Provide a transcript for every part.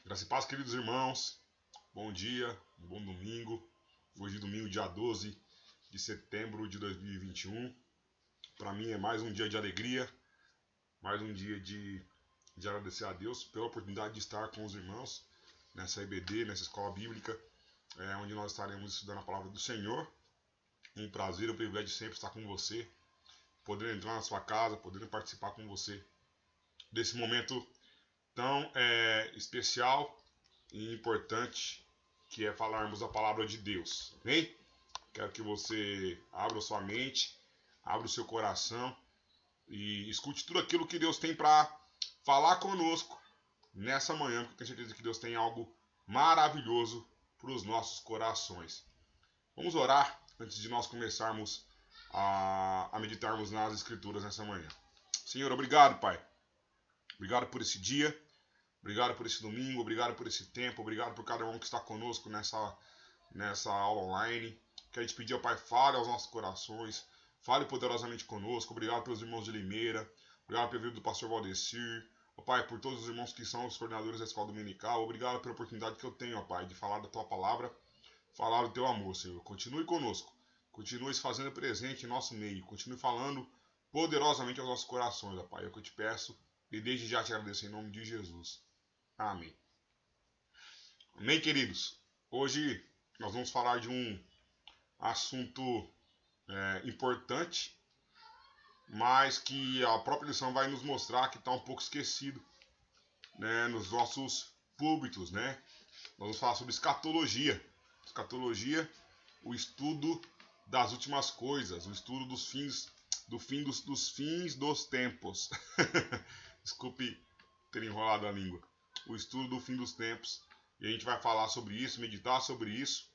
Graças e paz, queridos irmãos. Bom dia, um bom domingo. Hoje, domingo, dia 12 de setembro de 2021. Para mim é mais um dia de alegria, mais um dia de agradecer a Deus pela oportunidade de estar com os irmãos nessa EBD, nessa escola bíblica, onde nós estaremos estudando a palavra do Senhor. Um prazer, um privilégio sempre estar com você, poder entrar na sua casa, poder participar com você desse momento tão especial e importante que é falarmos a palavra de Deus, amém? Quero que você abra sua mente, abra o seu coração e escute tudo aquilo que Deus tem para falar conosco nessa manhã, porque eu tenho certeza que Deus tem algo maravilhoso para os nossos corações. Vamos orar antes de nós começarmos a meditarmos nas Escrituras nessa manhã. Senhor, obrigado, Pai. Obrigado por esse dia. Obrigado por esse domingo, obrigado por esse tempo, obrigado por cada um que está conosco nessa aula online. Quero te pedir, ó Pai, fale aos nossos corações, fale poderosamente conosco. Obrigado pelos irmãos de Limeira, obrigado pelo vida do pastor Valdecir, ó Pai, por todos os irmãos que são os coordenadores da escola dominical. Obrigado pela oportunidade que eu tenho, ó Pai, de falar da tua palavra, falar do teu amor, Senhor. Continue conosco, continue se fazendo presente em nosso meio, continue falando poderosamente aos nossos corações, ó Pai. É o que eu te peço e desde já te agradeço em nome de Jesus. Amém. Amém, queridos? Hoje nós vamos falar de um assunto importante, mas que a própria lição vai nos mostrar que está um pouco esquecido, né, nos nossos púlpitos, né? Nós vamos falar sobre escatologia. Escatologia, o estudo das últimas coisas, o estudo dos fins dos tempos. Desculpe ter enrolado a língua. O estudo do fim dos tempos, e a gente vai falar sobre isso, meditar sobre isso,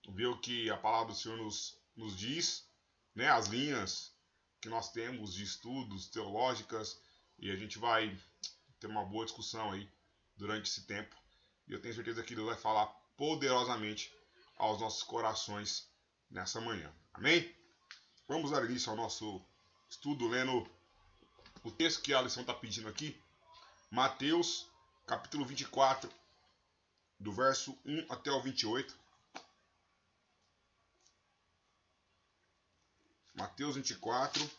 ver o que a palavra do Senhor nos diz, né, as linhas que nós temos de estudos teológicas, e a gente vai ter uma boa discussão aí durante esse tempo, e eu tenho certeza que Deus vai falar poderosamente aos nossos corações nessa manhã, amém? Vamos dar início ao nosso estudo lendo o texto que a lição está pedindo aqui, Mateus capítulo 24, do verso 1 até o 28. Mateus 24,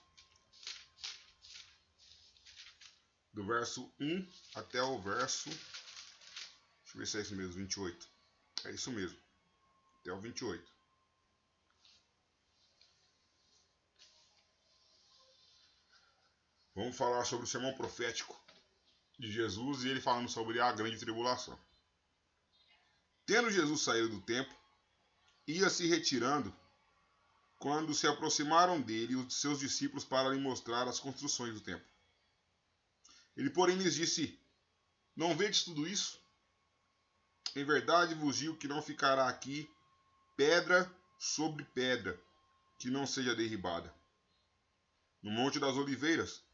do verso 1 até o verso... Deixa eu ver se é isso mesmo, 28. É isso mesmo, até o 28. Vamos falar sobre o sermão profético de Jesus e ele falando sobre a grande tribulação. Tendo Jesus saído do templo, ia se retirando, quando se aproximaram dele os seus discípulos para lhe mostrar as construções do templo. Ele, porém, lhes disse: Não vedes tudo isso? Em verdade vos digo que não ficará aqui pedra sobre pedra, que não seja derribada. No Monte das Oliveiras,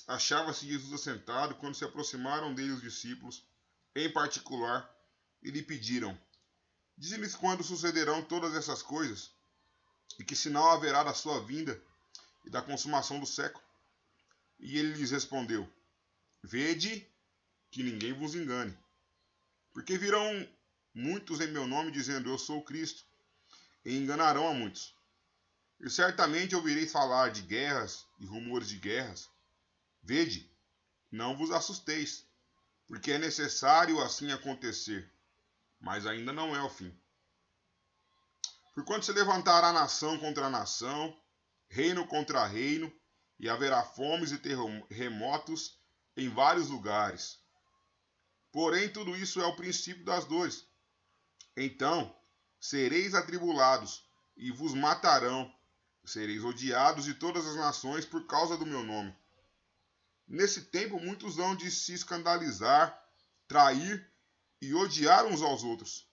achava-se Jesus assentado quando se aproximaram dele os discípulos, em particular, e lhe pediram: Dize-lhes quando sucederão todas essas coisas, e que sinal haverá da sua vinda e da consumação do século. E ele lhes respondeu: Vede que ninguém vos engane, porque virão muitos em meu nome dizendo: Eu sou o Cristo, e enganarão a muitos. E certamente ouvireis falar de guerras e rumores de guerras. Vede, não vos assusteis, porque é necessário assim acontecer, mas ainda não é o fim. Porquanto se levantará nação contra nação, reino contra reino, e haverá fomes e terremotos em vários lugares. Porém, tudo isso é o princípio das dores. Então, sereis atribulados, e vos matarão, sereis odiados de todas as nações por causa do meu nome. Nesse tempo, muitos hão de se escandalizar, trair e odiar uns aos outros.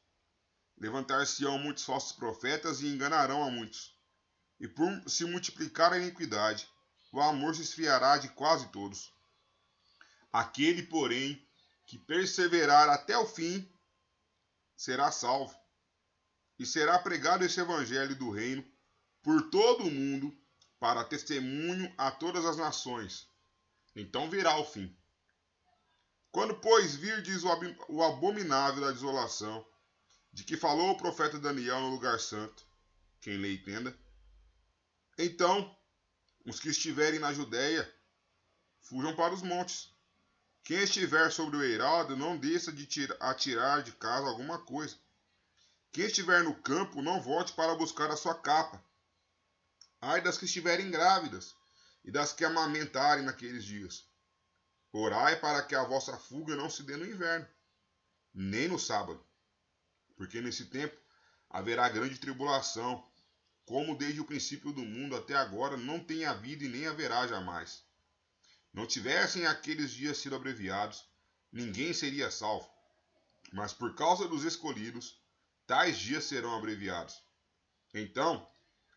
Levantar-se-ão muitos falsos profetas e enganarão a muitos. E por se multiplicar a iniquidade, o amor se esfriará de quase todos. Aquele, porém, que perseverar até o fim, será salvo. E será pregado esse evangelho do reino por todo o mundo, para testemunho a todas as nações. Então virá o fim. Quando, pois, virdes o abominável da desolação, de que falou o profeta Daniel no lugar santo, quem lê entenda, então os que estiverem na Judéia fujam para os montes. Quem estiver sobre o eirado, não desça de atirar de casa alguma coisa. Quem estiver no campo, não volte para buscar a sua capa. Ai das que estiverem grávidas, e das que amamentarem naqueles dias. Orai para que a vossa fuga não se dê no inverno, nem no sábado, porque nesse tempo haverá grande tribulação, como desde o princípio do mundo até agora não tem havido e nem haverá jamais. Não tivessem aqueles dias sido abreviados, ninguém seria salvo. Mas por causa dos escolhidos, tais dias serão abreviados. Então,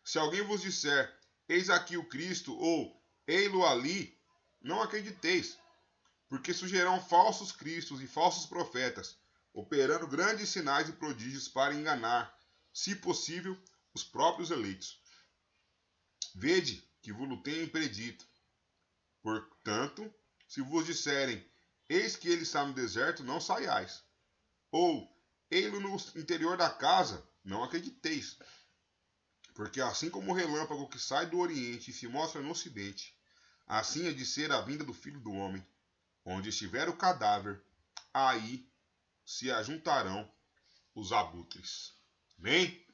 se alguém vos disser, eis aqui o Cristo, ou ei-lo ali, não acrediteis, porque surgirão falsos cristos e falsos profetas, operando grandes sinais e prodígios para enganar, se possível, os próprios eleitos. Vede que vos tenho predito. Portanto, se vos disserem, eis que ele está no deserto, não saiais. Ou, ei-lo no interior da casa, não acrediteis. Porque assim como o relâmpago que sai do oriente e se mostra no ocidente, assim é de ser a vinda do Filho do Homem. Onde estiver o cadáver, aí se ajuntarão os abutres. Amém?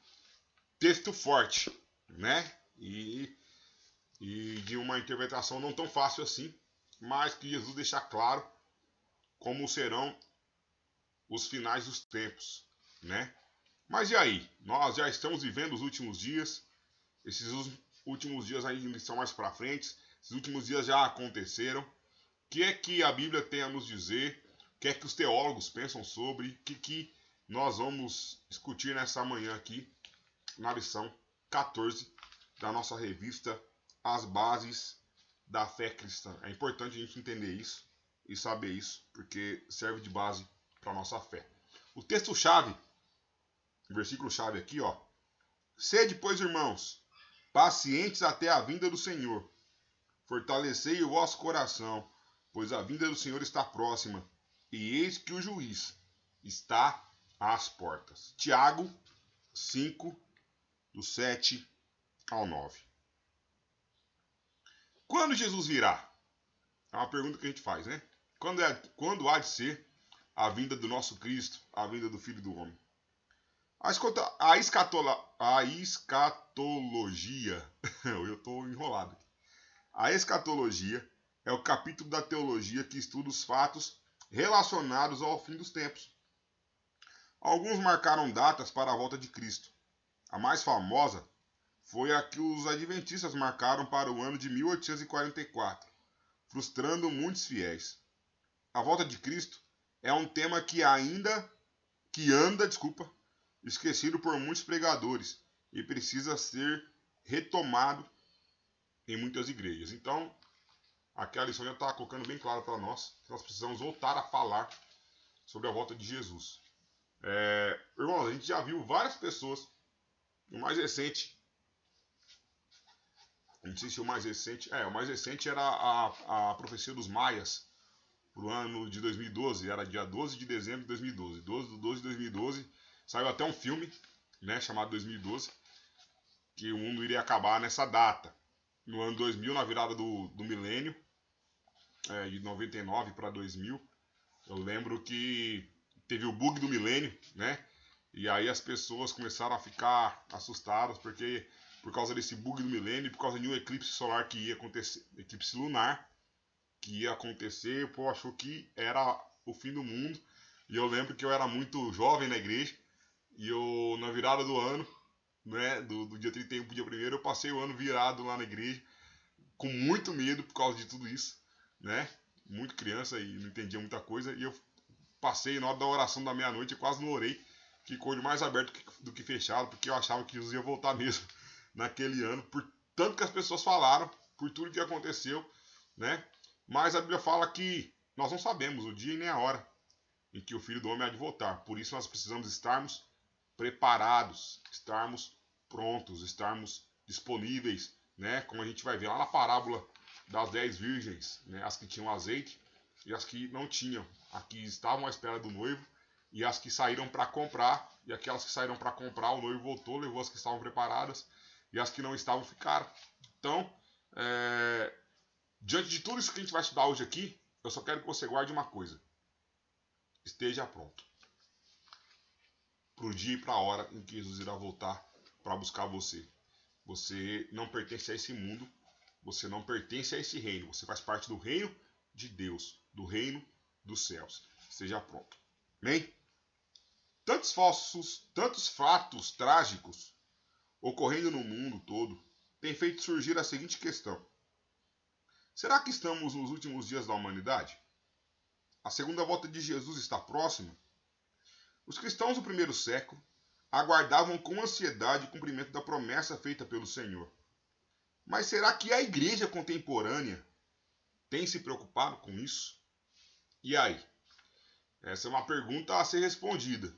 Texto forte, né? E de uma interpretação não tão fácil assim, mas que Jesus deixa claro como serão os finais dos tempos, né? Mas e aí? Nós já estamos vivendo os últimos dias. Esses últimos dias ainda estão mais para frente. Esses últimos dias já aconteceram. O que é que a Bíblia tem a nos dizer? O que é que os teólogos pensam sobre? O que nós vamos discutir nessa manhã aqui, na lição 14 da nossa revista As Bases da Fé Cristã. É importante a gente entender isso e saber isso, porque serve de base para a nossa fé. O texto-chave, o versículo-chave aqui, ó. Sede, pois, irmãos, pacientes até a vinda do Senhor. Fortalecei o vosso coração, pois a vinda do Senhor está próxima, e eis que o juiz está às portas. Tiago 5, do 7 ao 9. Quando Jesus virá? É uma pergunta que a gente faz, né? Quando há de ser a vinda do nosso Cristo, a vinda do Filho do Homem? A escatologia, eu estou enrolado aqui. A escatologia é o capítulo da teologia que estuda os fatos relacionados ao fim dos tempos. Alguns marcaram datas para a volta de Cristo. A mais famosa foi a que os adventistas marcaram para o ano de 1844, frustrando muitos fiéis. A volta de Cristo é um tema que anda, esquecido por muitos pregadores e precisa ser retomado em muitas igrejas. Então, aqui a lição já está colocando bem claro para nós que nós precisamos voltar a falar sobre a volta de Jesus. Irmãos, a gente já viu várias pessoas. O mais recente, não sei se o mais recente, o mais recente era a profecia dos Maias para o ano de 2012, era dia 12 de dezembro de 2012. 12 de 2012, saiu até um filme, né, chamado 2012, que o mundo iria acabar nessa data. No ano 2000, na virada do milênio, de 99 para 2000, eu lembro que teve o bug do milênio, né? E aí as pessoas começaram a ficar assustadas porque por causa desse bug do milênio, por causa de um eclipse solar que ia acontecer, eclipse lunar que ia acontecer, o povo achou que era o fim do mundo. E eu lembro que eu era muito jovem na igreja e eu na virada do ano, né, do dia 31 para o dia 1º, eu passei o ano virado lá na igreja com muito medo por causa de tudo isso, né? Muito criança e não entendia muita coisa. E eu passei na hora da oração da meia-noite, eu quase não orei. Ficou de mais aberto do que fechado, porque eu achava que Jesus ia voltar mesmo naquele ano, por tanto que as pessoas falaram, por tudo que aconteceu, né? Mas a Bíblia fala que nós não sabemos o dia e nem a hora em que o Filho do Homem há de voltar. Por isso nós precisamos estarmos preparados, estarmos prontos, estarmos disponíveis, né? Como a gente vai ver lá na parábola das 10 virgens, né? As que tinham azeite e as que não tinham, as que estavam à espera do noivo e as que saíram para comprar, e aquelas que saíram para comprar, o noivo voltou, levou as que estavam preparadas, e as que não estavam ficaram. Então, diante de tudo isso que a gente vai estudar hoje aqui, eu só quero que você guarde uma coisa: esteja pronto para o dia e para a hora em que Jesus irá voltar para buscar você. Você não pertence a esse mundo, você não pertence a esse reino, você faz parte do reino de Deus, do reino dos céus. Esteja pronto. Amém? Tantos fatos trágicos ocorrendo no mundo todo têm feito surgir a seguinte questão: será que estamos nos últimos dias da humanidade? A segunda volta de Jesus está próxima? Os cristãos do primeiro século aguardavam com ansiedade o cumprimento da promessa feita pelo Senhor. Mas será que a igreja contemporânea tem se preocupado com isso? E aí? Essa é uma pergunta a ser respondida.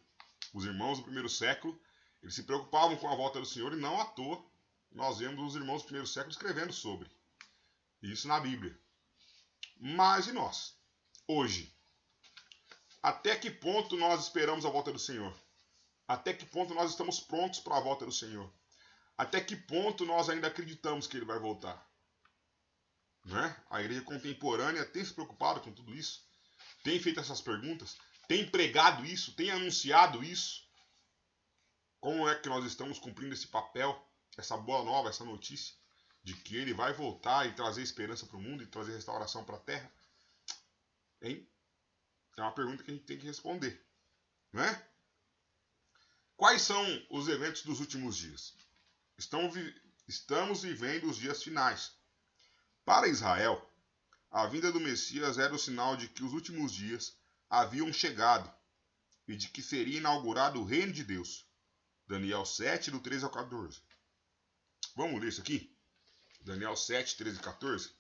Os irmãos do primeiro século, eles se preocupavam com a volta do Senhor, e não à toa nós vemos os irmãos do primeiro século escrevendo sobre isso na Bíblia. Mas e nós? Hoje, até que ponto nós esperamos a volta do Senhor? Até que ponto nós estamos prontos para a volta do Senhor? Até que ponto nós ainda acreditamos que Ele vai voltar? Né? A igreja contemporânea tem se preocupado com tudo isso? Tem feito essas perguntas? Tem pregado isso? Tem anunciado isso? Como é que nós estamos cumprindo esse papel, essa boa nova, essa notícia de que Ele vai voltar e trazer esperança para o mundo e trazer restauração para a terra? Hein? É uma pergunta que a gente tem que responder. Né? Quais são os eventos dos últimos dias? Estamos vivendo os dias finais. Para Israel, a vinda do Messias era o sinal de que os últimos dias haviam chegado e de que seria inaugurado o reino de Deus. Daniel 7, do 13 ao 14. Vamos ler isso aqui? Daniel 7, 13 e 14.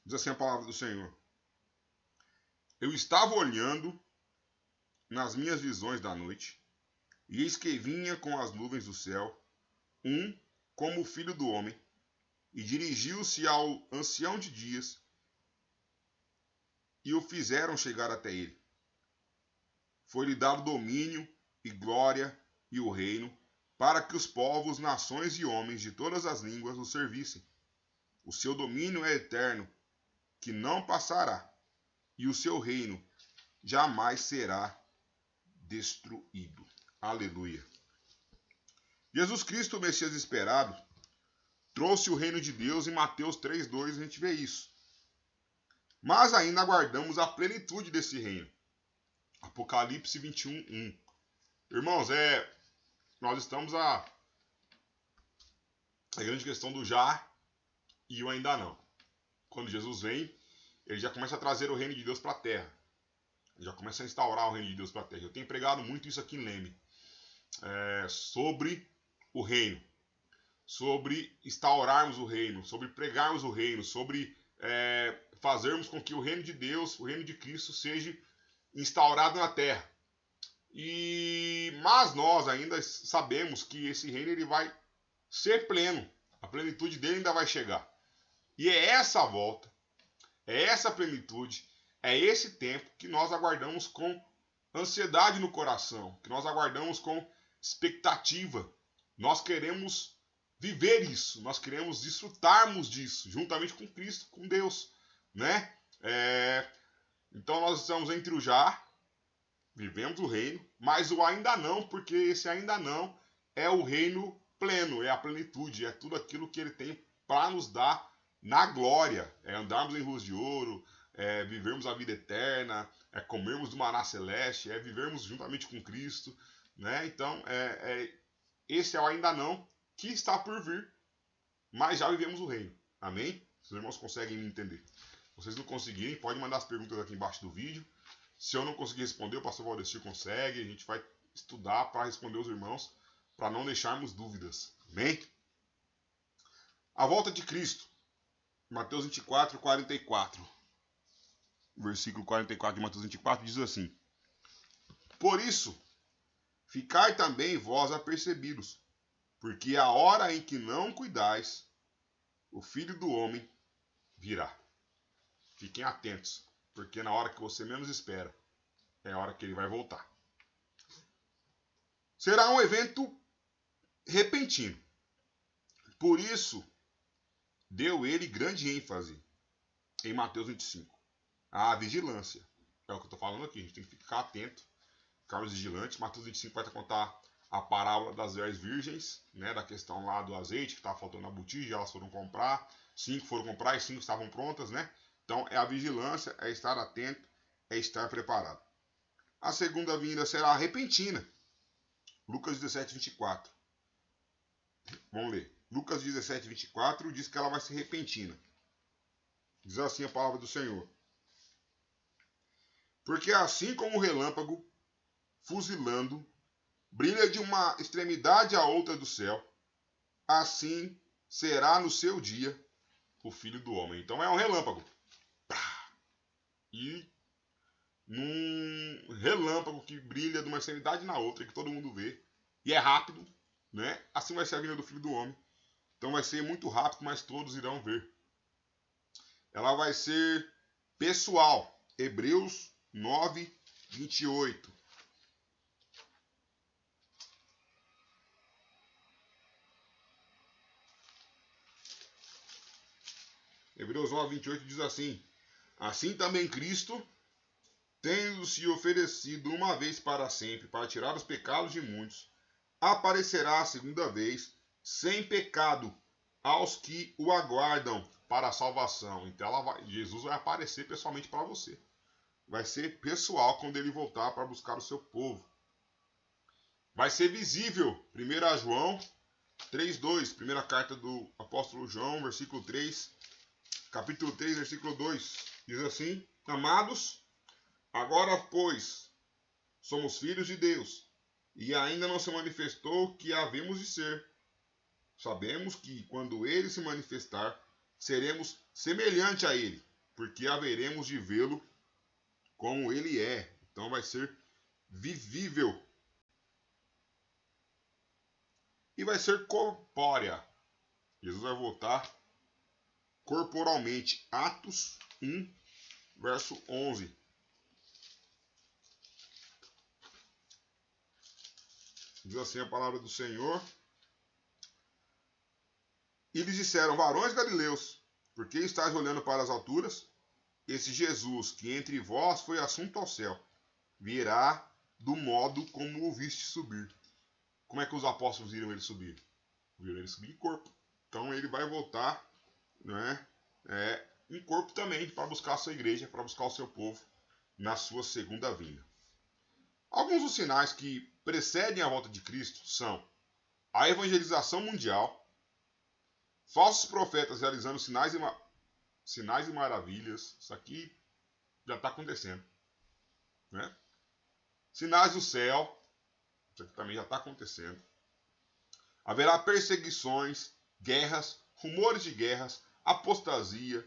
Diz assim a palavra do Senhor: eu estava olhando nas minhas visões da noite, e eis que vinha com as nuvens do céu como o filho do homem, e dirigiu-se ao ancião de dias, e o fizeram chegar até ele. Foi-lhe dado domínio e glória e o reino, para que os povos, nações e homens de todas as línguas o servissem. O seu domínio é eterno, que não passará, e o seu reino jamais será destruído. Aleluia. Jesus Cristo, o Messias esperado, trouxe o reino de Deus. Em Mateus 3,2 a gente vê isso. Mas ainda aguardamos a plenitude desse reino. Apocalipse 21:1. Irmãos, nós estamos a grande questão do já e o ainda não. Quando Jesus vem, ele já começa a trazer o reino de Deus para a terra. Ele já começa a instaurar o reino de Deus para a terra. Eu tenho pregado muito isso aqui em Leme. Sobre o reino. Sobre instaurarmos o reino. Sobre pregarmos o reino. Sobre fazermos com que o reino de Deus, o reino de Cristo, seja instaurado na terra. Mas nós ainda sabemos que esse reino ele vai ser pleno. A plenitude dele ainda vai chegar. E é essa volta, é essa plenitude, é esse tempo que nós aguardamos com ansiedade no coração, que nós aguardamos com expectativa. Nós queremos viver isso, nós queremos desfrutarmos disso, juntamente com Cristo, com Deus, né? Então nós estamos entre o já, vivemos o reino, mas o ainda não, porque esse ainda não é o reino pleno, é a plenitude, é tudo aquilo que ele tem para nos dar na glória. É andarmos em ruas de ouro, é vivermos a vida eterna, é comermos do maná celeste, é vivermos juntamente com Cristo, né? Então, esse é o ainda não que está por vir, mas já vivemos o reino. Amém? Se os irmãos conseguem me entender. Se vocês não conseguirem, pode mandar as perguntas aqui embaixo do vídeo. Se eu não conseguir responder, o pastor Valdecir consegue. A gente vai estudar para responder os irmãos, para não deixarmos dúvidas. Amém? A volta de Cristo. Mateus 24, 44. Versículo 44 de Mateus 24 diz assim: por isso, ficai também vós apercebidos, porque a hora em que não cuidais, o Filho do Homem virá. Fiquem atentos, porque na hora que você menos espera, é a hora que ele vai voltar. Será um evento repentino. Por isso, deu ele grande ênfase em Mateus 25. A vigilância. É o que eu estou falando aqui. A gente tem que ficar atento, ficarmos vigilantes. Mateus 25 vai contar a parábola das 10 virgens, né, da questão lá do azeite, que estava faltando na botija, elas foram comprar. 5 foram comprar e 5 estavam prontas, né? Então, é a vigilância, é estar atento, é estar preparado. A segunda vinda será repentina. Lucas 17, 24. Vamos ler. Lucas 17, 24 diz que ela vai ser repentina. Diz assim a palavra do Senhor. Porque assim como o relâmpago, fuzilando, brilha de uma extremidade à outra do céu, assim será no seu dia o Filho do Homem. Então é um relâmpago. E num relâmpago que brilha de uma extremidade na outra, que todo mundo vê, e é rápido, né? Assim vai ser a vinda do Filho do Homem. Então vai ser muito rápido, mas todos irão ver. Ela vai ser pessoal. Hebreus 9, 28. Hebreus 9, 28 diz assim: assim também Cristo, tendo se oferecido uma vez para sempre para tirar os pecados de muitos, aparecerá a segunda vez, sem pecado, aos que o aguardam para a salvação. Então Jesus vai aparecer pessoalmente para você. Vai ser pessoal quando ele voltar para buscar o seu povo. Vai ser visível. 1 João 3:2, primeira carta do apóstolo João, versículo 3, capítulo 3, versículo 2. Diz assim: amados, agora, pois, somos filhos de Deus, e ainda não se manifestou o que havemos de ser. Sabemos que, quando ele se manifestar, seremos semelhante a ele, porque haveremos de vê-lo como ele é. Então vai ser vivível. E vai ser corpórea. Jesus vai voltar corporalmente. Atos 1, verso 11. Diz assim a palavra do Senhor. E lhes disseram: varões galileus, por que estáis olhando para as alturas? Esse Jesus, que entre vós foi assunto ao céu, virá do modo como o viste subir. Como é que os apóstolos viram ele subir? Viram ele subir em corpo. Então ele vai voltar, né, em corpo também, para buscar a sua igreja, para buscar o seu povo na sua segunda vinda. Alguns dos sinais que precedem a volta de Cristo são a evangelização mundial, falsos profetas realizando sinais e maravilhas. Isso aqui já está acontecendo, né? Sinais do céu. Isso aqui também já está acontecendo. Haverá perseguições, guerras, rumores de guerras, apostasias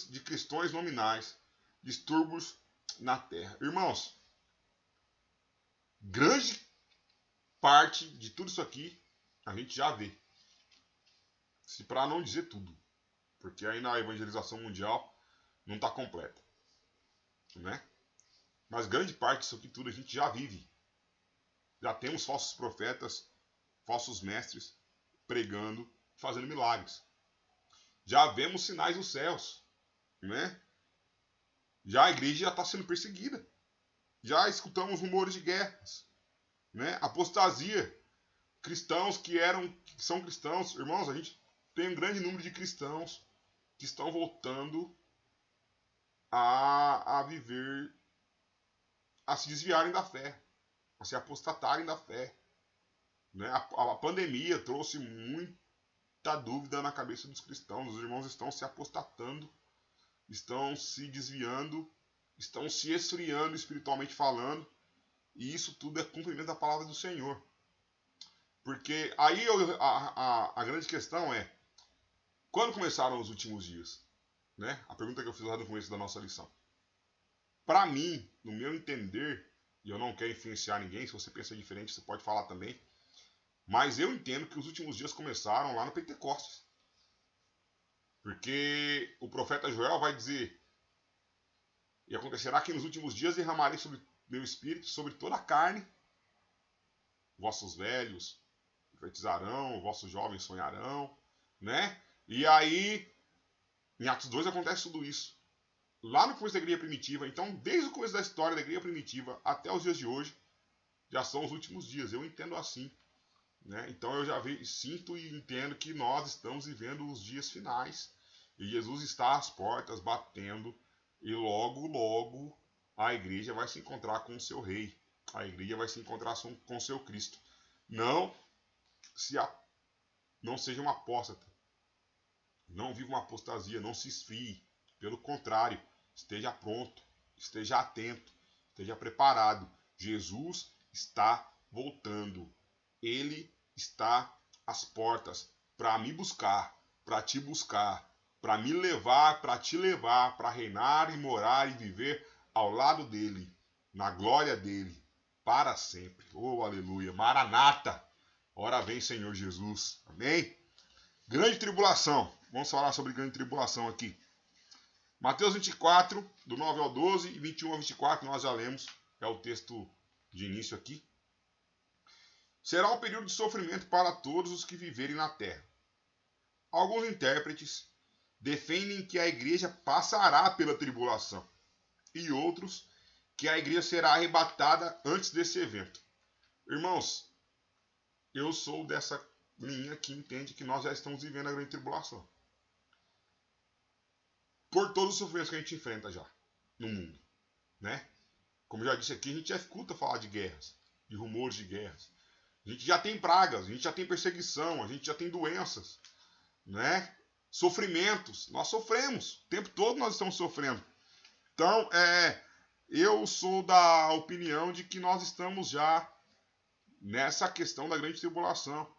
de cristãos nominais, distúrbios na terra. Irmãos, grande parte de tudo isso aqui a gente já vê. Se para não dizer tudo. Porque aí na evangelização mundial não está completa, né? Mas grande parte disso aqui tudo a gente já vive. Já temos falsos profetas, falsos mestres pregando, fazendo milagres. Já vemos sinais dos céus, né? Já a igreja já está sendo perseguida. Já escutamos rumores de guerras, né? Apostasia. Cristãos que são cristãos. Irmãos, a gente tem um grande número de cristãos que estão voltando a viver, a se desviarem da fé, a se apostatarem da fé. Né? A pandemia trouxe muita dúvida na cabeça dos cristãos. Os irmãos estão se apostatando, estão se desviando, estão se esfriando espiritualmente falando, e isso tudo é cumprimento da palavra do Senhor. Porque aí a grande questão é: quando começaram os últimos dias? Né? A pergunta que eu fiz lá no começo da nossa lição. Para mim, no meu entender, e eu não quero influenciar ninguém, se você pensa diferente, você pode falar também, Mas eu entendo que os últimos dias começaram lá no Pentecostes. Porque o profeta Joel vai dizer: e acontecerá que nos últimos dias derramarei sobre meu espírito sobre toda a carne. Vossos velhos profetizarão, vossos jovens sonharão, né? E aí, em Atos 2 acontece tudo isso. Lá no começo da igreja primitiva, então, desde o começo da história da igreja primitiva até os dias de hoje, já são os últimos dias. Eu entendo assim, né? Então eu já sinto e entendo que nós estamos vivendo os dias finais. E Jesus está às portas batendo. E logo, logo, a igreja vai se encontrar com o seu rei. A igreja vai se encontrar com o seu Cristo. Não seja um apóstata. Não viva uma apostasia, não se esfrie. Pelo contrário, esteja pronto, esteja atento, esteja preparado. Jesus está voltando. Ele está às portas para me buscar, para te buscar, para me levar, para te levar, para reinar e morar e viver ao lado dele, na glória dele, para sempre. Oh, aleluia. Maranata. Ora vem, Senhor Jesus. Amém? Grande tribulação. Vamos falar sobre grande tribulação aqui. Mateus 24, do 9 ao 12 e 21 ao 24, nós já lemos. É o texto de início aqui. Será um período de sofrimento para todos os que viverem na terra. Alguns intérpretes defendem que a igreja passará pela tribulação e outros que a igreja será arrebatada antes desse evento. Irmãos, eu sou dessa linha que entende que nós já estamos vivendo a grande tribulação. Por todos os sofrimentos que a gente enfrenta já no mundo, né? Como eu já disse aqui, a gente já escuta falar de guerras, de rumores de guerras. A gente já tem pragas, a gente já tem perseguição, a gente já tem doenças, né? Sofrimentos, nós sofremos, o tempo todo nós estamos sofrendo. Então, eu sou da opinião de que nós estamos já nessa questão da grande tribulação.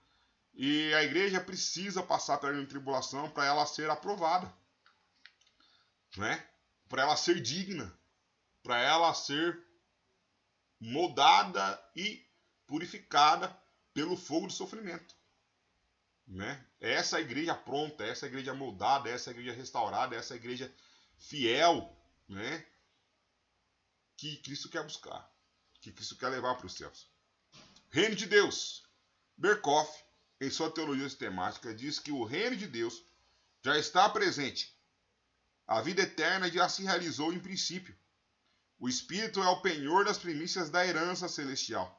E a igreja precisa passar pela grande tribulação para ela ser aprovada, né? Para ela ser digna, para ela ser moldada e purificada pelo fogo do sofrimento, né? Essa igreja pronta, essa igreja moldada, essa igreja restaurada, essa igreja fiel, né? Que Cristo quer buscar, que Cristo quer levar para os céus. Reino de Deus. Berkhoff, em sua teologia sistemática, diz que o reino de Deus já está presente. A vida eterna já se realizou em princípio. O Espírito é o penhor das primícias da herança celestial.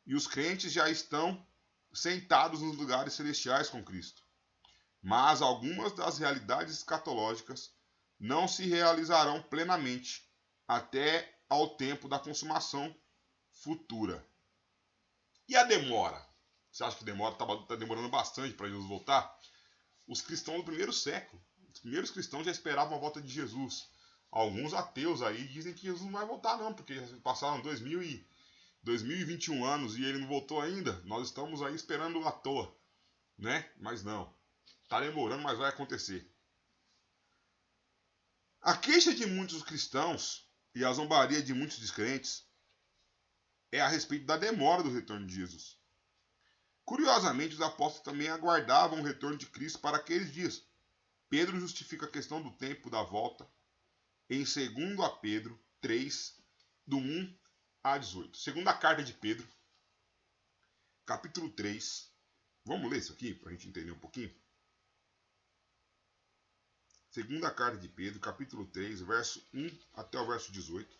E os crentes já estão sentados nos lugares celestiais com Cristo. Mas algumas das realidades escatológicas não se realizarão plenamente até ao tempo da consumação futura. E a demora? Você acha que demora? Está demorando bastante para Jesus voltar? Os cristãos do primeiro século, os primeiros cristãos já esperavam a volta de Jesus. Alguns ateus aí dizem que Jesus não vai voltar não, porque já passaram 2021 anos e ele não voltou ainda. Nós estamos aí esperando à toa, né? Mas não. Está demorando, mas vai acontecer. A queixa de muitos cristãos e a zombaria de muitos descrentes é a respeito da demora do retorno de Jesus. Curiosamente, os apóstolos também aguardavam o retorno de Cristo para aqueles dias. Pedro justifica a questão do tempo da volta em 2 Pedro 3, do 1 a 18. Segunda carta de Pedro, capítulo 3. Vamos ler isso aqui para a gente entender um pouquinho? Segunda carta de Pedro, capítulo 3, verso 1 até o verso 18.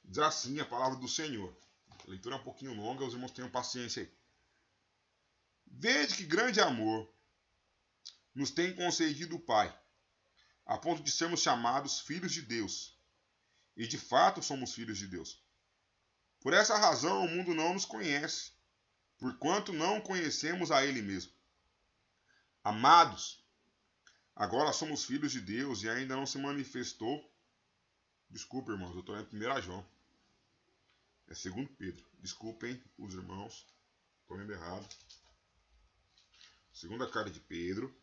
Diz assim a palavra do Senhor. A leitura é um pouquinho longa, os irmãos tenham paciência aí. Vede que grande amor nos tem concedido o Pai, a ponto de sermos chamados filhos de Deus. E de fato somos filhos de Deus. Por essa razão o mundo não nos conhece, porquanto não conhecemos a Ele mesmo. Amados, agora somos filhos de Deus e ainda não se manifestou. Desculpa, irmãos, eu estou em 1 João. É 2 Pedro. Desculpem os irmãos, estou lendo errado. Segunda carta de Pedro,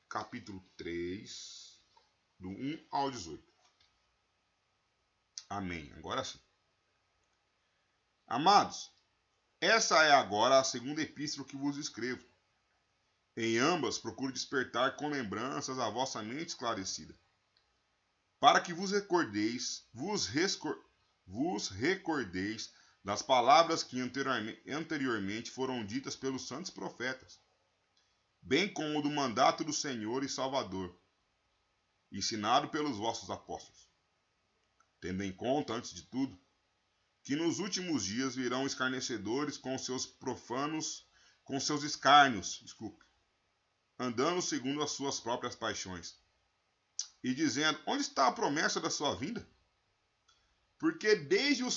capítulo 3, do 1 ao 18. Amém. Agora sim. Amados, Essa é agora a segunda epístola que vos escrevo. Em ambas procuro despertar com lembranças a vossa mente esclarecida, para que vos recordeis das palavras que anteriormente foram ditas pelos santos profetas, bem como do mandato do Senhor e Salvador, ensinado pelos vossos apóstolos. Tendo em conta, antes de tudo, que nos últimos dias virão escarnecedores com seus escárnios, andando segundo as suas próprias paixões, e dizendo: onde está a promessa da sua vinda? Porque desde que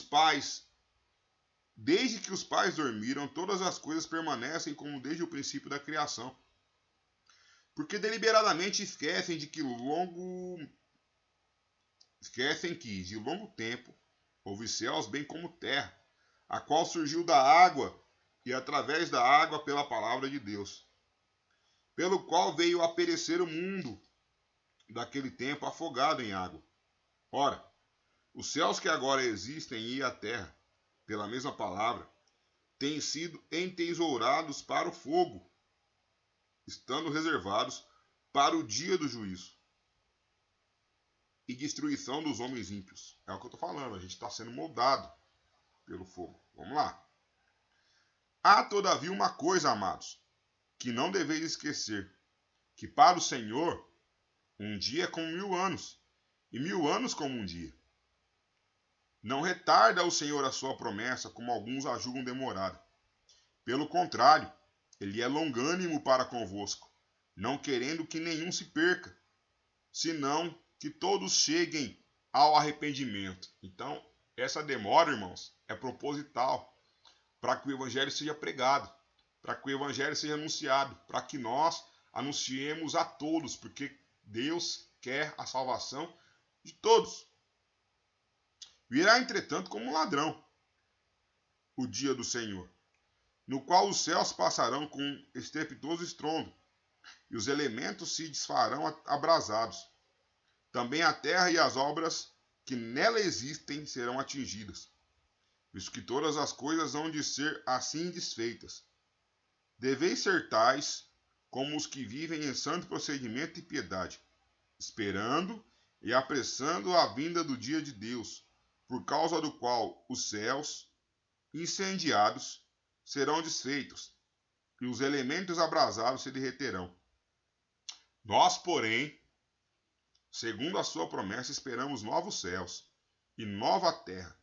os pais dormiram, todas as coisas permanecem como desde o princípio da criação. Porque deliberadamente esquecem que de longo tempo houve céus bem como terra, a qual surgiu da água e através da água pela palavra de Deus, pelo qual veio a perecer o mundo daquele tempo afogado em água. Ora, os céus que agora existem e a terra, pela mesma palavra, têm sido entesourados para o fogo, estando reservados para o dia do juízo e destruição dos homens ímpios. É o que eu estou falando, a gente está sendo moldado pelo fogo. Vamos lá. Há, todavia, uma coisa, amados, que não deveis esquecer, que para o Senhor um dia é como 1000 anos, e 1000 anos como um dia. Não retarda o Senhor a sua promessa, como alguns a julgam demorada. Pelo contrário, ele é longânimo para convosco, não querendo que nenhum se perca, senão que todos cheguem ao arrependimento. Então, essa demora, irmãos, é proposital, para que o evangelho seja pregado, para que o evangelho seja anunciado, para que nós anunciemos a todos, porque Deus quer a salvação de todos. Virá, entretanto, como um ladrão o dia do Senhor, no qual os céus passarão com estrepitoso estrondo, e os elementos se desfarão abrasados. Também a terra e as obras que nela existem serão atingidas, visto que todas as coisas hão de ser assim desfeitas. Deveis ser tais como os que vivem em santo procedimento e piedade, esperando e apressando a vinda do dia de Deus, por causa do qual os céus, incendiados, serão desfeitos, e os elementos abrasados se derreterão. Nós, porém, segundo a sua promessa, esperamos novos céus e nova terra,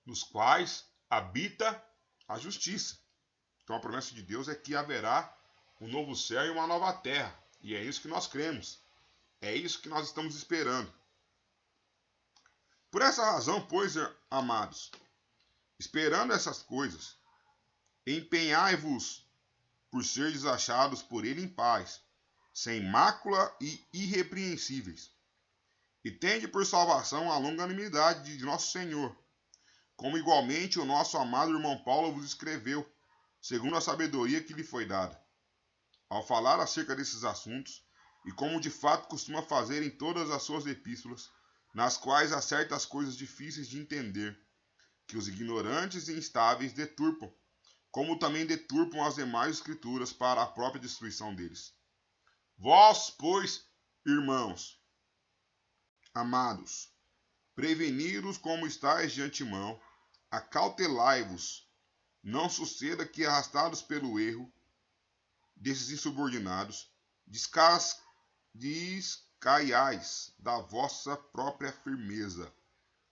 nos quais habita a justiça. Então a promessa de Deus é que haverá um novo céu e uma nova terra. E é isso que nós cremos. É isso que nós estamos esperando. Por essa razão, pois, amados, esperando essas coisas, empenhai-vos por seres achados por ele em paz, sem mácula e irrepreensíveis. E tende por salvação a longanimidade de nosso Senhor, como igualmente o nosso amado irmão Paulo vos escreveu, segundo a sabedoria que lhe foi dada, ao falar acerca desses assuntos, e como de fato costuma fazer em todas as suas epístolas, nas quais há certas coisas difíceis de entender, que os ignorantes e instáveis deturpam, como também deturpam as demais escrituras para a própria destruição deles. Vós, pois, irmãos, amados, prevenidos como estáis de antemão, acautelai-vos, não suceda que, arrastados pelo erro desses insubordinados, descaiais da vossa própria firmeza.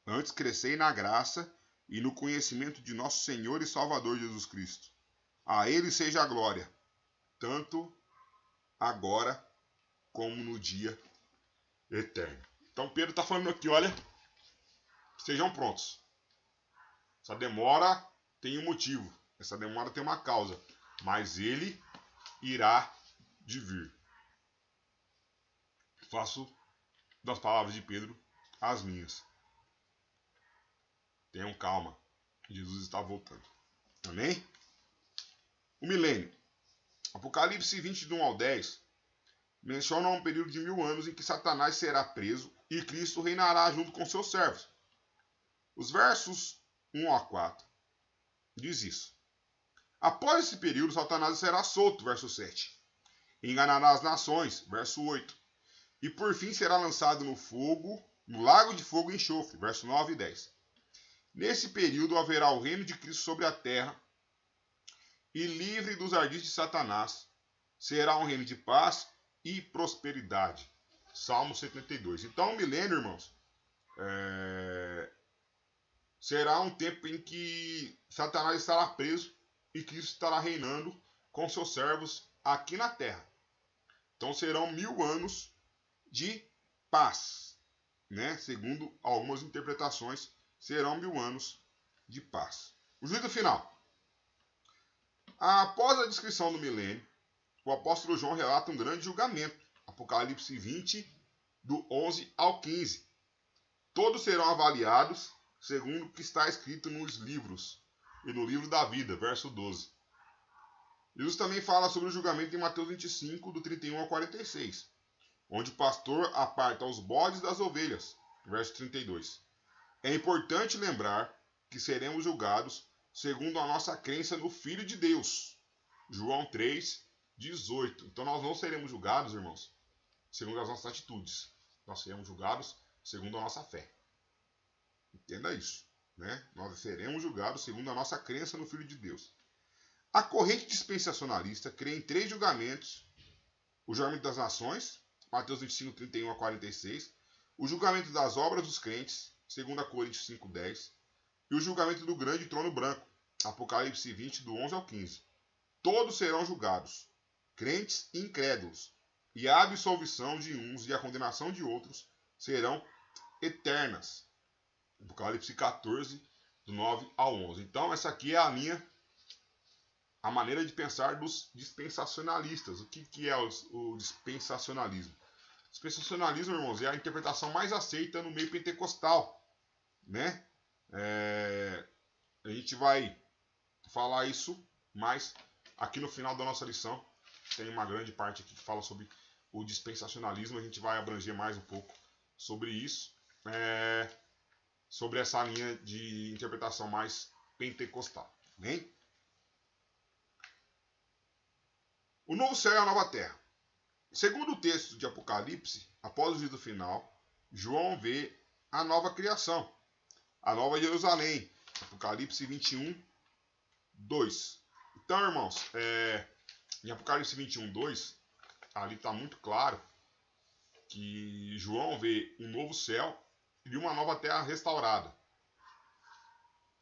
Antes crescei na graça e no conhecimento de nosso Senhor e Salvador Jesus Cristo. A ele seja a glória, tanto agora como no dia eterno. Então Pedro está falando aqui, olha, sejam prontos. Essa demora tem um motivo, essa demora tem uma causa, mas ele irá de vir. Faço das palavras de Pedro as minhas. Tenham calma, Jesus está voltando. Amém? O milênio. Apocalipse 20, do 1 ao 10, menciona um período de 1000 anos em que Satanás será preso e Cristo reinará junto com seus servos. Os versos 1 a 4 diz isso. Após esse período, Satanás será solto, verso 7. Enganará as nações, verso 8. E por fim será lançado no fogo, no lago de fogo e enxofre, verso 9 e 10. Nesse período haverá o reino de Cristo sobre a terra, e livre dos ardis de Satanás, será um reino de paz e prosperidade. Salmo 72. Então, o milênio, irmãos, será um tempo em que Satanás estará preso e Cristo estará reinando com seus servos aqui na terra. Então serão 1000 anos de paz, né? Segundo algumas interpretações, serão 1000 anos de paz. O juízo final. Após a descrição do milênio, o apóstolo João relata um grande julgamento. Apocalipse 20, do 11 ao 15. Todos serão avaliados segundo o que está escrito nos livros e no livro da vida, verso 12. Jesus também fala sobre o julgamento em Mateus 25, do 31 ao 46, onde o pastor aparta os bodes das ovelhas, verso 32. É importante lembrar que seremos julgados segundo a nossa crença no Filho de Deus, João 3, 18. Então nós não seremos julgados, irmãos, segundo as nossas atitudes. Nós seremos julgados segundo a nossa fé. Entenda isso, né? Nós seremos julgados segundo a nossa crença no Filho de Deus. A corrente dispensacionalista crê em 3 julgamentos: o julgamento das nações, Mateus 25, 31 a 46, o julgamento das obras dos crentes, 2 Coríntios 5, 10, e o julgamento do grande trono branco, Apocalipse 20, do 11 ao 15. Todos serão julgados, crentes e incrédulos, e a absolvição de uns e a condenação de outros serão eternas. Apocalipse 14, do 9 ao 11. Então, essa aqui é a maneira de pensar dos dispensacionalistas. O que é o dispensacionalismo? Dispensacionalismo, irmãos, é a interpretação mais aceita no meio pentecostal, né? A gente vai falar isso mais aqui no final da nossa lição. Tem uma grande parte aqui que fala sobre o dispensacionalismo. A gente vai abranger mais um pouco sobre isso, sobre essa linha de interpretação mais pentecostal. Amém? O novo céu e a nova terra. Segundo o texto de Apocalipse, após o juízo final, João vê a nova criação, a nova Jerusalém. Apocalipse 21, 2. Então, irmãos, em Apocalipse 21, 2, ali está muito claro que João vê um novo céu e uma nova terra restaurada.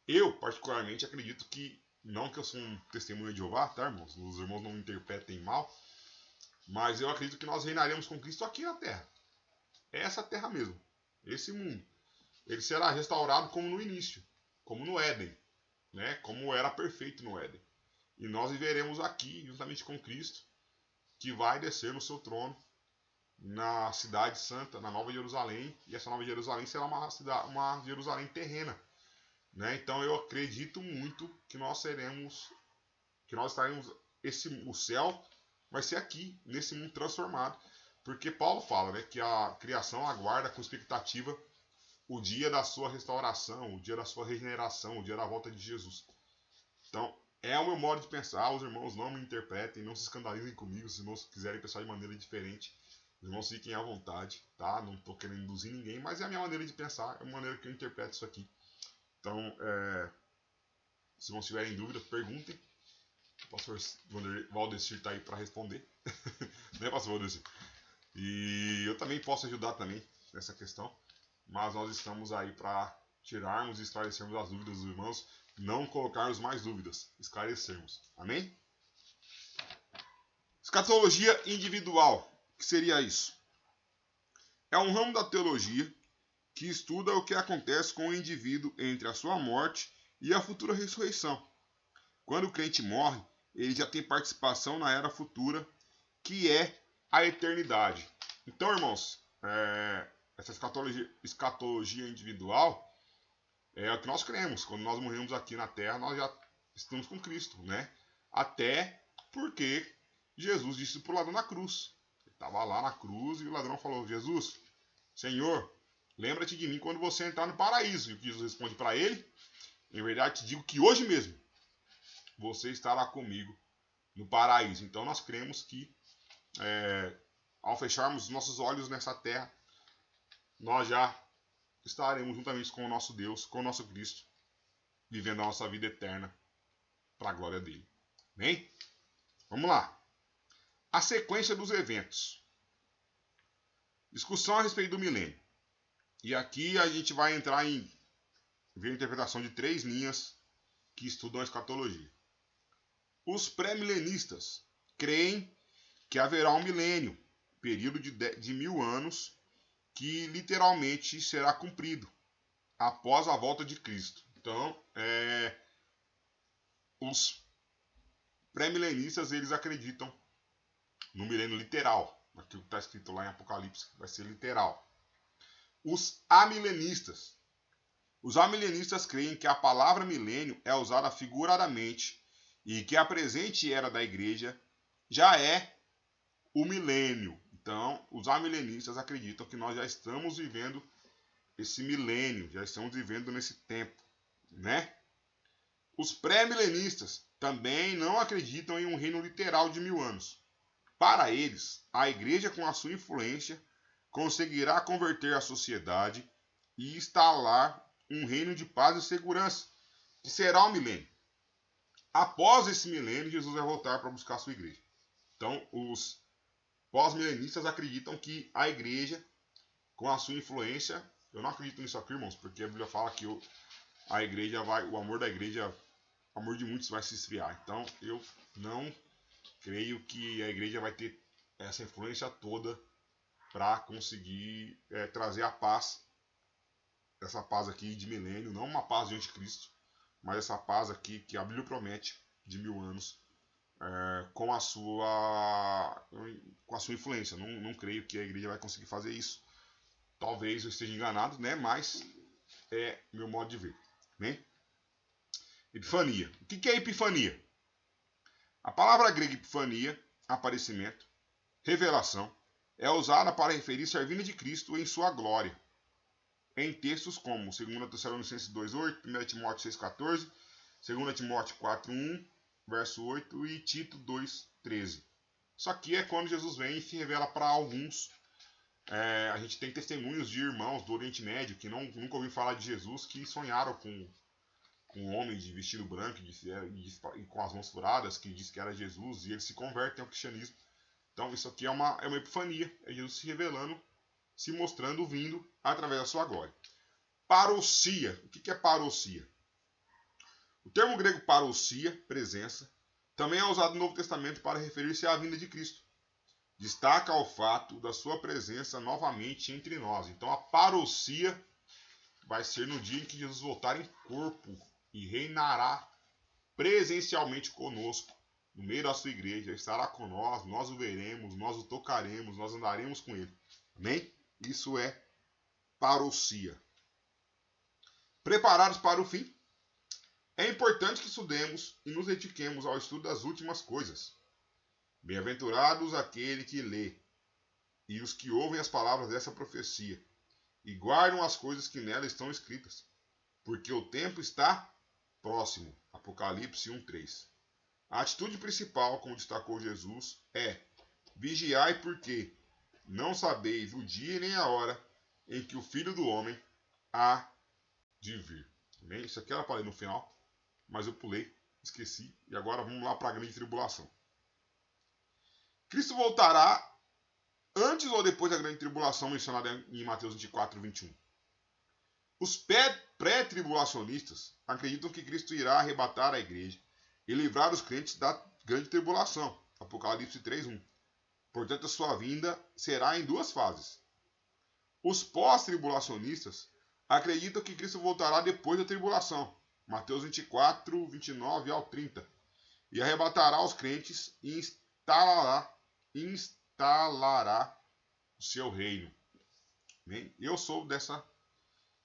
Eu, particularmente, acredito que, não que eu sou um testemunho de Jeová, tá, irmãos? Os irmãos não me interpretem mal, mas eu acredito que nós reinaremos com Cristo aqui na terra. É essa terra mesmo, esse mundo. Ele será restaurado como no início, como no Éden, né? Como era perfeito no Éden. E nós viveremos aqui, juntamente com Cristo, que vai descer no seu trono, na cidade santa, na Nova Jerusalém. E essa Nova Jerusalém será uma Jerusalém terrena, né? Então eu acredito muito que nós estaremos, o céu vai ser aqui, nesse mundo transformado. Porque Paulo fala, né, que a criação aguarda com expectativa o dia da sua restauração, o dia da sua regeneração, o dia da volta de Jesus. Então, é o meu modo de pensar. Os irmãos não me interpretem, não se escandalizem comigo. Se os irmãos quiserem pensar de maneira diferente, os irmãos fiquem à vontade, tá? Não estou querendo induzir ninguém, mas é a minha maneira de pensar, é a maneira que eu interpreto isso aqui. Então, se vocês tiverem dúvida, perguntem. O pastor Valdecir está aí para responder. Né, pastor Valdecir? E eu também posso ajudar também nessa questão. Mas nós estamos aí para tirarmos e esclarecermos as dúvidas dos irmãos. Não colocarmos mais dúvidas, esclarecermos. Amém? Escatologia individual. O que seria isso? É um ramo da teologia que estuda o que acontece com o indivíduo entre a sua morte e a futura ressurreição. Quando o crente morre, ele já tem participação na era futura, que é a eternidade. Então, irmãos, essa escatologia individual é o que nós cremos. Quando nós morremos aqui na terra, nós já estamos com Cristo, né? Até porque Jesus disse para o ladrão na cruz. Ele estava lá na cruz e o ladrão falou: Jesus, Senhor, lembra-te de mim quando você entrar no paraíso. E o que Jesus responde para ele? Em verdade te digo que hoje mesmo você estará comigo no paraíso. Então nós cremos que ao fecharmos nossos olhos nessa terra, nós já estaremos juntamente com o nosso Deus, com o nosso Cristo, vivendo a nossa vida eterna para a glória dele. Bem? Vamos lá. A sequência dos eventos. Discussão a respeito do milênio. E aqui a gente vai entrar em ver a interpretação de 3 linhas que estudam a escatologia. Os pré-milenistas creem que haverá um milênio, período de 1000 anos, que literalmente será cumprido após a volta de Cristo. Então, os pré-milenistas, eles acreditam no milênio literal. Aquilo que está escrito lá em Apocalipse vai ser literal. Os amilenistas creem que a palavra milênio é usada figuradamente e que a presente era da igreja já é o milênio. Então, os amilenistas acreditam que nós já estamos vivendo esse milênio, já estamos vivendo nesse tempo, né? Os pré-milenistas também não acreditam em um reino literal de 1000 anos. Para eles, a igreja, com a sua influência, conseguirá converter a sociedade e instalar um reino de paz e segurança, que será o milênio. Após esse milênio, Jesus vai voltar para buscar a sua igreja. Então, os pós-milenistas acreditam que a igreja, com a sua influência, eu não acredito nisso aqui, irmãos, porque a Bíblia fala que a igreja o amor da igreja, o amor de muitos vai se esfriar. Então, eu não creio que a igreja vai ter essa influência toda para conseguir trazer a paz, essa paz aqui de milênio, não uma paz de anticristo, mas essa paz aqui que a Bíblia promete de 1000 anos, com a sua influência. Não creio que a igreja vai conseguir fazer isso. Talvez eu esteja enganado, né? Mas é meu modo de ver. Né? Epifania. O que é epifania? A palavra grega epifania, aparecimento, revelação, é usada para referir-se à vinda de Cristo em sua glória, em textos como 2 Tessalonicenses 2,8, 1 Timóteo 6,14, 2 Timóteo 4,1, verso 8 e Tito 2,13. Isso aqui é quando Jesus vem e se revela para alguns. A gente tem testemunhos de irmãos do Oriente Médio que nunca ouviram falar de Jesus, que sonharam com um homem de vestido branco e com as mãos furadas, que diz que era Jesus, e eles se convertem ao cristianismo. Então isso aqui é uma epifania, é Jesus se revelando, se mostrando, vindo através da sua glória. Parousia. O que é parousia? O termo grego parousia, presença, também é usado no Novo Testamento para referir-se à vinda de Cristo. Destaca o fato da sua presença novamente entre nós. Então a parousia vai ser no dia em que Jesus voltar em corpo e reinará presencialmente conosco, no meio da sua igreja, estará com nós, nós o veremos, nós o tocaremos, nós andaremos com ele. Amém? Isso é parousia. Preparados para o fim? É importante que estudemos e nos dediquemos ao estudo das últimas coisas. Bem-aventurados aquele que lê e os que ouvem as palavras dessa profecia e guardam as coisas que nela estão escritas, porque o tempo está próximo. Apocalipse 1:3. A atitude principal, como destacou Jesus, é: vigiai, porque não sabeis o dia nem a hora em que o Filho do Homem há de vir. Bem, isso aqui era para ler no final, mas eu pulei, esqueci, e agora vamos lá para a grande tribulação. Cristo voltará antes ou depois da grande tribulação mencionada em Mateus 24:21. Os pré-tribulacionistas acreditam que Cristo irá arrebatar a igreja e livrar os crentes da grande tribulação. Apocalipse 3:1. Portanto, a sua vinda será em 2 fases. Os pós-tribulacionistas acreditam que Cristo voltará depois da tribulação. Mateus 24:29 ao 30. E arrebatará os crentes e instalará o seu reino. Bem, eu sou dessa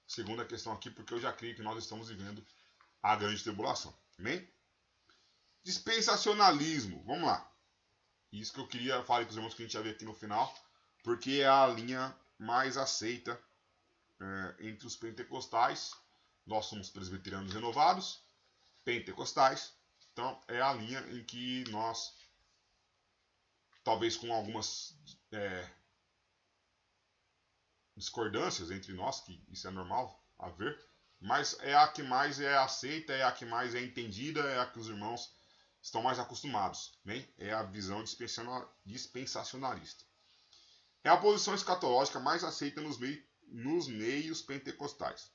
segunda questão aqui, porque eu já creio que nós estamos vivendo a grande tribulação. Amém? Dispensacionalismo. Vamos lá. Isso que eu queria falar para os irmãos que a gente já vê aqui no final, porque é a linha mais aceita entre os pentecostais. Nós somos presbiterianos renovados, pentecostais. Então, é a linha em que nós, talvez com algumas discordâncias entre nós, que isso é normal haver, mas é a que mais é aceita, é a que mais é entendida, é a que os irmãos estão mais acostumados. Né? É a visão dispensacionalista. É a posição escatológica mais aceita nos meios pentecostais.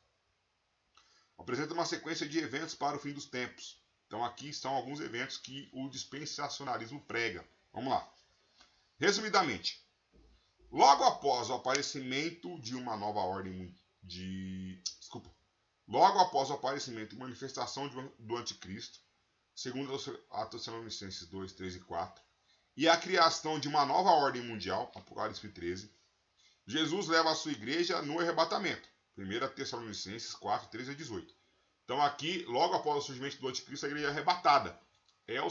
Apresenta uma sequência de eventos para o fim dos tempos. Então aqui estão alguns eventos que o dispensacionalismo prega. Vamos lá. Resumidamente, logo após o aparecimento de uma nova ordem logo após o aparecimento e manifestação do anticristo, segundo a Tessalonicenses 2, 3 e 4, e a criação de uma nova ordem mundial, Apocalipse 13, Jesus leva a sua igreja no arrebatamento, 1 Tessalonicenses 4, 13 a 18. Então aqui, logo após o surgimento do anticristo, a igreja é arrebatada. É o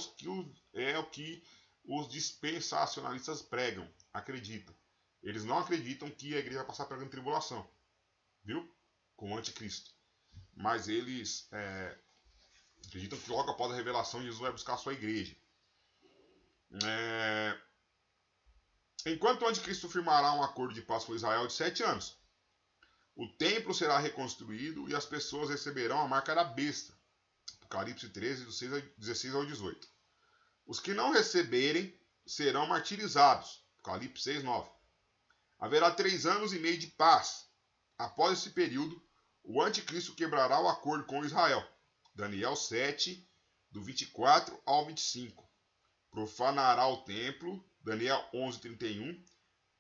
que os dispensacionalistas pregam, acreditam. Eles não acreditam que a igreja vai passar pela grande tribulação, viu? Com o anticristo. Mas eles acreditam que logo após a revelação, Jesus vai buscar a sua igreja. Enquanto o anticristo firmará um acordo de paz com Israel de 7 anos, o templo será reconstruído e as pessoas receberão a marca da besta. Apocalipse 13, do 16 ao 18. Os que não receberem serão martirizados. Apocalipse 6, 9. Haverá 3 anos e meio de paz. Após esse período, o anticristo quebrará o acordo com Israel. Daniel 7, do 24 ao 25. Profanará o templo. Daniel 11, 31.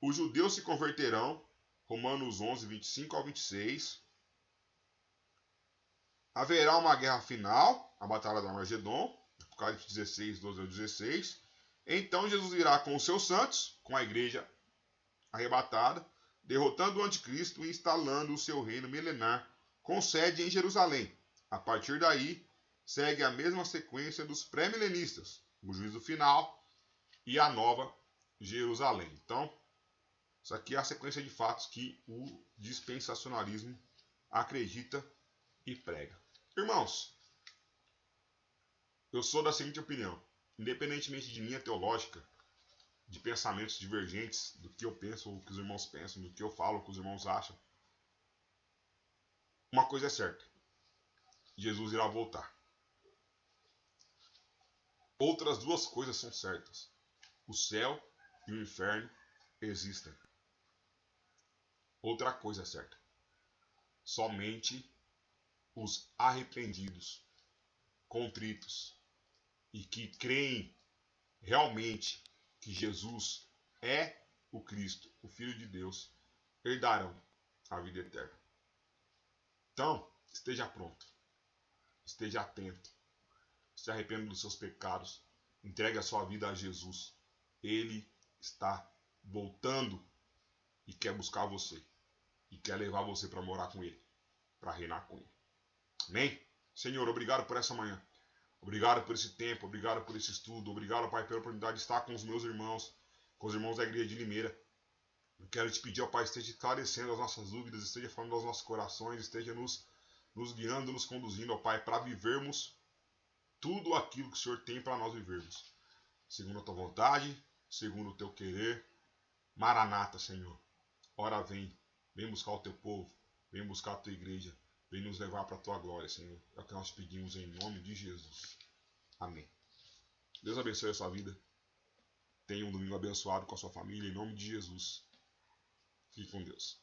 Os judeus se converterão. Romanos 11, 25 ao 26. Haverá uma guerra final, a batalha do Armagedon, Apocalipse 16, 12 ao 16. Então Jesus irá com os seus santos, com a igreja arrebatada, derrotando o anticristo e instalando o seu reino milenar, com sede em Jerusalém. A partir daí, segue a mesma sequência dos pré-milenistas, o juízo final e a nova Jerusalém. Então, isso aqui é a sequência de fatos que o dispensacionalismo acredita e prega. Irmãos, eu sou da seguinte opinião. Independentemente de linha teológica, de pensamentos divergentes, do que eu penso, ou que os irmãos pensam, do que eu falo, o que os irmãos acham, uma coisa é certa. Jesus irá voltar. Outras duas coisas são certas. O céu e o inferno existem. Outra coisa é certa. Somente os arrependidos, contritos e que creem realmente que Jesus é o Cristo, o Filho de Deus, herdarão a vida eterna. Então, esteja pronto. Esteja atento. Se arrependa dos seus pecados. Entregue a sua vida a Jesus. Ele está voltando e quer buscar você. E quer levar você para morar com Ele. Para reinar com Ele. Amém? Senhor, obrigado por essa manhã. Obrigado por esse tempo. Obrigado por esse estudo. Obrigado, Pai, pela oportunidade de estar com os meus irmãos. Com os irmãos da igreja de Limeira. Eu quero te pedir, ó Pai, esteja esclarecendo as nossas dúvidas. Esteja falando aos nossos corações. Esteja nos guiando, nos conduzindo, ó Pai, para vivermos tudo aquilo que o Senhor tem para nós vivermos. Segundo a tua vontade, segundo o teu querer. Maranata, Senhor. Ora vem. Vem buscar o teu povo. Vem buscar a tua igreja. Vem nos levar para a tua glória, Senhor. É o que nós pedimos em nome de Jesus. Amém. Deus abençoe a sua vida. Tenha um domingo abençoado com a sua família. Em nome de Jesus. Fique com Deus.